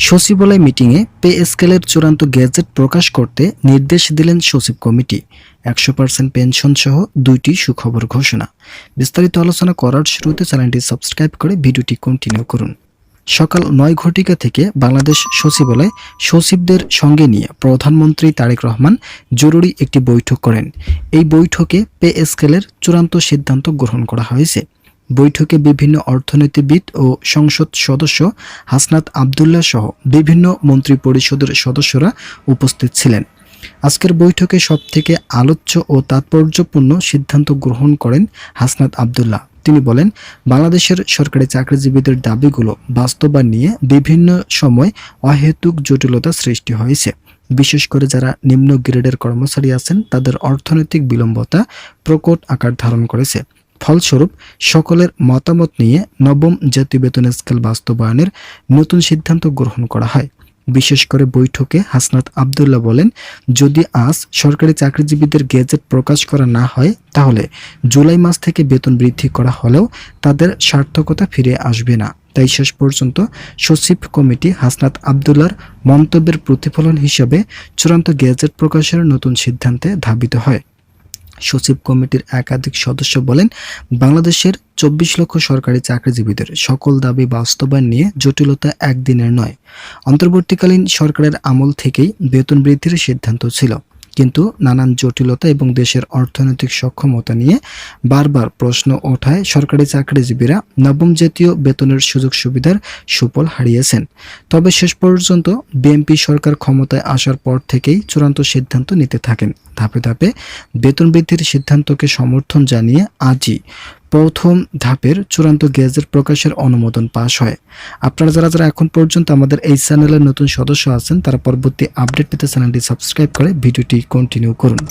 সচিবালয় মিটিংয়ে পে স্কেলের চূড়ান্ত গেজেট প্রকাশ করতে নির্দেশ দিলেন সচিব কমিটি। 100% পেনশন সহ 2টি সুখবর ঘোষণা। বিস্তারিত আলোচনা করার শুরুতে চ্যানেলটি সাবস্ক্রাইব করে ভিডিওটি কন্টিনিউ করুন। সকাল 9 ঘটিকা থেকে বাংলাদেশ সচিবালয় সচিবদের সঙ্গে নিয়ে প্রধানমন্ত্রী তারেক রহমান জরুরি একটি বৈঠক করেন। এই বৈঠকে পে স্কেলের চূড়ান্ত সিদ্ধান্ত গ্রহণ করা হয়েছে। বৈঠকে বিভিন্ন অর্থনীতিবিদ ও সংসদ সদস্য হাসনাত আবদুল্লাহ সহ বিভিন্ন মন্ত্রী পরিষদের সদস্যরা উপস্থিত ছিলেন। আজকের বৈঠকে সবথেকে আলোচ্য ও তাৎপর্যপূর্ণ সিদ্ধান্ত গ্রহণ করেন হাসনাত আবদুল্লাহ। তিনি বলেন, বাংলাদেশের সরকারি চাকরিজীবীদের দাবিগুলো বাস্তবায়ন নিয়ে বিভিন্ন সময় অহেতুক জটিলতা সৃষ্টি হয়েছে। বিশেষ করে যারা নিম্ন গ্রেডের কর্মচারী আছেন তাদের অর্থনৈতিক বিলম্বতা প্রকট আকার ধারণ করেছে। ফলস্বরূপ সকলের মতামত নিয়ে নবম জাতীয় বেতন স্কেল বাস্তবায়নের নতুন সিদ্ধান্ত গ্রহণ করা হয়। বিশেষ করে বৈঠকে হাসনাত আবদুল্লাহ বলেন, যদি আজ সরকারি চাকরিজীবীদের গেজেট প্রকাশ করা না হয় তাহলে জুলাই মাস থেকে বেতন বৃদ্ধি করা হলেও তাদের সার্থকতা ফিরে আসবে না। তাই শেষ পর্যন্ত সচিব কমিটি হাসনাত আবদুল্লাহর মন্তব্যের প্রতিফলন হিসেবে চূড়ান্ত গেজেট প্রকাশের নতুন সিদ্ধান্তে ধাবিত হয়। সচিব কমিটির একাধিক সদস্য বলেন, বাংলাদেশের 24 লক্ষ সরকারি চাকরিজীবীদের সকল দাবি বাস্তবায়ন নিয়ে জটিলতা একদিনের নয়। অন্তর্বর্তীকালীন সরকারের আমল থেকেই বেতন বৃদ্ধির সিদ্ধান্ত ছিল, কিন্তু নানান জটিলতা এবং দেশের অর্থনৈতিক সক্ষমতা নিয়ে বারবার প্রশ্ন ওঠায় সরকারি চাকরিজীবীরা নবম জাতীয় বেতনের সুযোগ সুবিধার সুফল হারিয়েছেন। তবে শেষ পর্যন্ত বিএনপি সরকার ক্ষমতায় আসার পর থেকেই চূড়ান্ত সিদ্ধান্ত নিতে থাকেন। ধাপে ধাপে বেতন বৃদ্ধির সিদ্ধান্তকে সমর্থন জানিয়ে আজই প্রথম ধাপের চূড়ান্ত গেজেট প্রকাশের অনুমোদন পাশ হয়। আপনারা যারা এখন পর্যন্ত আমাদের এই চ্যানেলের নতুন সদস্য আছেন তারা পরবর্তী আপডেট পেতে চ্যানেলটি সাবস্ক্রাইব করে ভিডিওটি কন্টিনিউ করুন।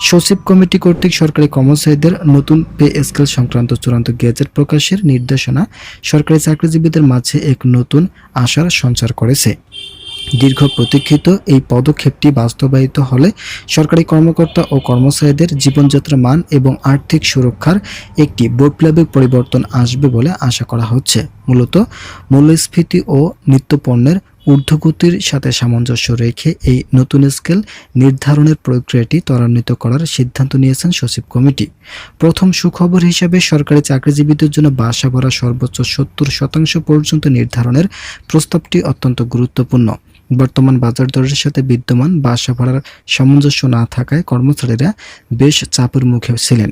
সচিব কমিটি কর্তৃক সরকারি কর্মচারীদের নতুন পে স্কেল সংক্রান্ত চূড়ান্ত গেজেট প্রকাশের নির্দেশনা সরকারি চাকরিজীবীদের মাঝে এক নতুন আশার সঞ্চার করেছে। দীর্ঘ প্রতীক্ষিত এই পদক্ষেপটি বাস্তবায়িত হলে সরকারি কর্মকর্তা ও কর্মচারীদের জীবনযাত্রার মান এবং আর্থিক সুরক্ষার একটি বৈপ্লবিক পরিবর্তন আসবে বলে আশা করা হচ্ছে। মূলত মূল্যস্ফীতি ও নিত্যপণ্যের ঊর্ধ্বগতির সাথে সামঞ্জস্য রেখে এই নতুন স্কেল নির্ধারণের প্রক্রিয়াটি ত্বরান্বিত করার সিদ্ধান্ত নিয়েছেন সচিব কমিটি। প্রথম সুখবর হিসেবে সরকারি চাকরিজীবীদের জন্য বাসা ভাড়া সর্বোচ্চ 70% পর্যন্ত নির্ধারণের প্রস্তাবটি অত্যন্ত গুরুত্বপূর্ণ। বর্তমান বাজার দরের সাথে বিদ্যমান বাসা ভাড়ার সামঞ্জস্য না থাকায় কর্মচারীরা বেশ চাপের মুখে ছিলেন।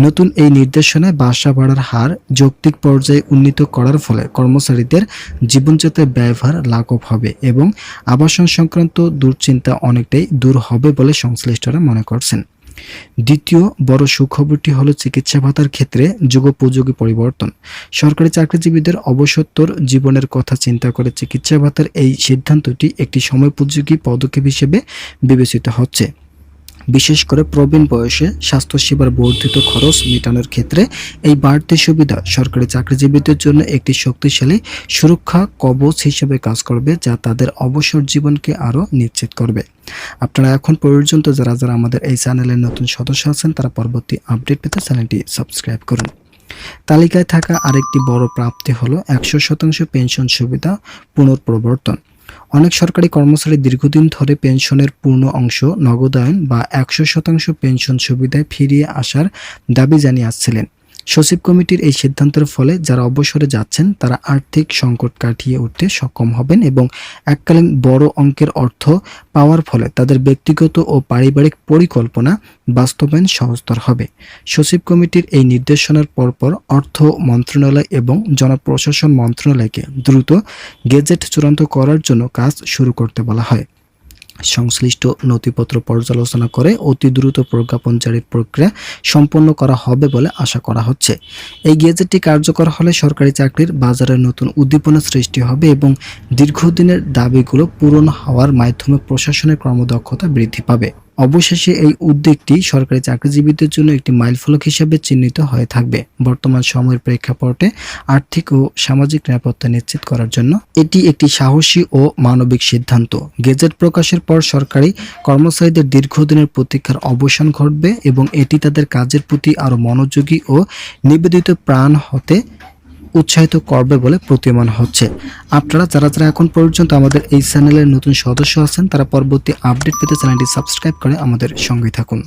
নতুন এই নির্দেশনায় বাসা ভাড়ার হার যৌক্তিক পর্যায়ে উন্নীত করার ফলে কর্মচারীদের জীবনযাত্রার ব্যয়ভার লাঘব হবে এবং আবাসন সংক্রান্ত দুশ্চিন্তা অনেকটাই দূর হবে বলে সংশ্লিষ্টরা মনে করছেন। দ্বিতীয় বড় সুখবরটি হলো চিকিৎসা ভাতার ক্ষেত্রে যুগোপযোগী পরিবর্তন। সরকারি চাকরিজীবীদের অবসত্তর জীবনের কথা চিন্তা করে চিকিৎসা ভাতার এই সিদ্ধান্তটি একটি সময়োপযোগী পদক্ষেপ হিসেবে বিবেচিত হচ্ছে। বিশেষ করে প্রবীণ বয়সে স্বাস্থ্যসেবার বর্ধিত খরচ মেটানোর ক্ষেত্রে এই বাড়তি সুবিধা সরকারি চাকরিজীবীদের জন্য একটি শক্তিশালী সুরক্ষা কবচ হিসেবে কাজ করবে, যা তাদের অবসর জীবনকে আরও নিশ্চিত করবে। আপনারা এখন পর্যন্ত যারা আমাদের এই চ্যানেলের নতুন সদস্য আছেন তারা পরবর্তী আপডেট পেতে চ্যানেলটি সাবস্ক্রাইব করুন। তালিকায় থাকা আরেকটি বড় প্রাপ্তি হলো 100% পেনশন সুবিধা পুনঃপ্রবর্তন। অনেক সরকারি কর্মচারী দীর্ঘদিন ধরে পেনশনের পূর্ণ অংশ নগদায়ন বা 100% পেনশন সুবিধায় ফিরিয়ে আসার দাবি জানিয়ে আসছিলেন। সচিব কমিটির এই সিদ্ধান্তের ফলে যারা অবসরে যাচ্ছেন তারা আর্থিক সংকট কাটিয়ে উঠতে সক্ষম হবেন এবং এককালীন বড় অঙ্কের অর্থ পাওয়ার ফলে তাদের ব্যক্তিগত ও পারিবারিক পরিকল্পনা বাস্তবায়ন সহজতর হবে। সচিব কমিটির এই নির্দেশনার পরপর অর্থ মন্ত্রণালয় এবং জনপ্রশাসন মন্ত্রণালয়কে দ্রুত গেজেট চূড়ান্ত করার জন্য কাজ শুরু করতে বলা হয়। সংশ্লিষ্ট নথিপত্র পর্যালোচনা করে অতি দ্রুত প্রজ্ঞাপন জারির প্রক্রিয়া সম্পন্ন করা হবে বলে আশা করা হচ্ছে। এই গেজেটটি কার্যকর হলে সরকারি চাকরির বাজারে নতুন উদ্দীপনা সৃষ্টি হবে এবং দীর্ঘদিনের দাবিগুলো পূরণ হওয়ার মাধ্যমে প্রশাসনের কর্মদক্ষতা বৃদ্ধি পাবে। অবশেষে এই উদ্যোগটি সরকারি চাকরিজীবীদের জন্য একটি মাইলফলক হিসেবে চিহ্নিত হয়ে থাকবে। বর্তমান সময়ের প্রেক্ষাপটে আর্থিক ও সামাজিক নিরাপত্তা নিশ্চিত করার জন্য এটি একটি সাহসী ও মানবিক সিদ্ধান্ত। গেজেট প্রকাশের পর সরকারি কর্মচারীদের দীর্ঘদিনের প্রতীক্ষার অবসান ঘটবে এবং এটি তাদের কাজের প্রতি আরও মনোযোগী ও নিবেদিত প্রাণ হতে উৎসাহিত করবে বলে প্রতীয়মান হচ্ছে। আপনারা যারা যারা এখন পর্যন্ত আমাদের এই চ্যানেলের নতুন সদস্য আছেন তারা পরবর্তী আপডেট পেতে চ্যানেলটি সাবস্ক্রাইব করে আমাদের সঙ্গে থাকুন।